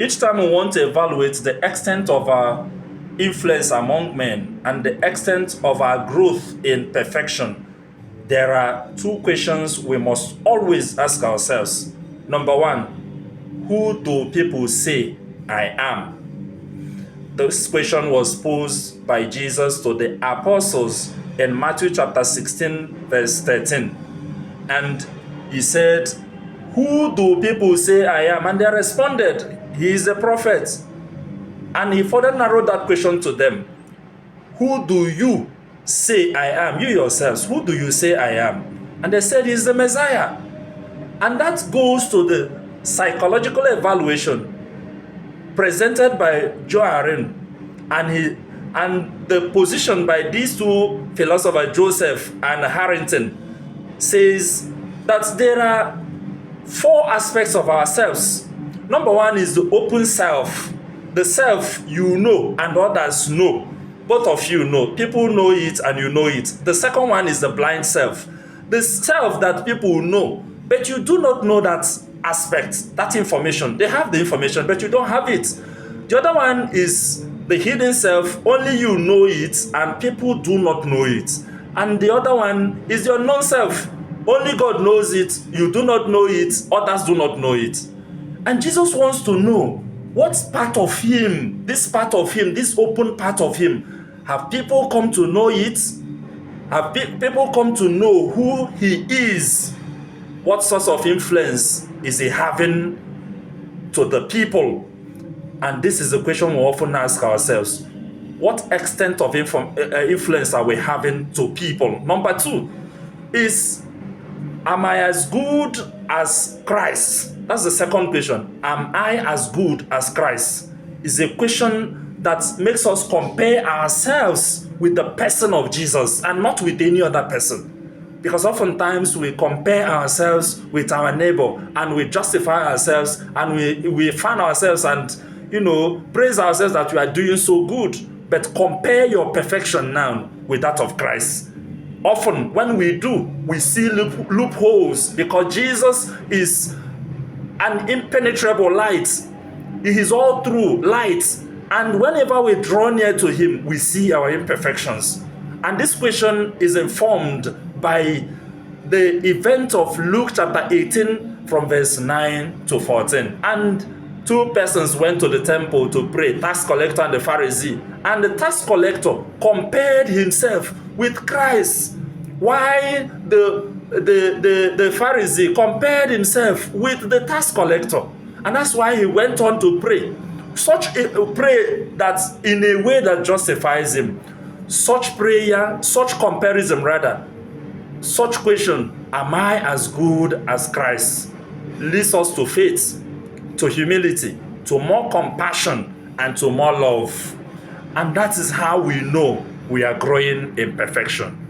Each time we want to evaluate the extent of our influence among men and the extent of our growth in perfection, there are two questions we must always ask ourselves. Number one, who do people say I am? This question was posed by Jesus to the apostles in Matthew chapter 16, verse 13. And he said, who do people say I am? And they responded, he is a prophet. And he further narrowed that question to them. Who do you say I am? You yourselves, who do you say I am? And they said, he's the Messiah. And that goes to the psychological evaluation presented by John and the position by these two philosophers, Joseph and Harrington, says that there are four aspects of ourselves. Number one is the open self, the self you know and others know. Both of you know. People know it and you know it. The second one is the blind self, the self that people know, but you do not know that aspect, that information. They have the information, but you don't have it. The other one is the hidden self, only you know it and people do not know it. And the other one is your non-self. Only God knows it, you do not know it, others do not know it. And Jesus wants to know what part of him, this open part of him, have people come to know it? Have people come to know who he is? What source of influence is he having to the people? And this is a question we often ask ourselves. What extent of influence are we having to people? Number two is, am I as good as Christ? That's the second question. Am I as good as Christ? Is a question that makes us compare ourselves with the person of Jesus and not with any other person. Because oftentimes we compare ourselves with our neighbor and we justify ourselves and we find ourselves and praise ourselves that we are doing so good. But compare your perfection now with that of Christ. Often when we do, we see loopholes because Jesus is an impenetrable light. He is all through light. And whenever we draw near to him, we see our imperfections. And this question is informed by the event of Luke chapter 18 from verse 9 to 14. And two persons went to the temple to pray, tax collector and the Pharisee. And the tax collector compared himself with Christ, while the Pharisee compared himself with the tax collector. And that's why he went on to pray. Such a prayer that in a way that justifies him. Such prayer, such comparison rather, such question, am I as good as Christ, leads us to faith, to humility, to more compassion, and to more love. And that is how we know we are growing in perfection.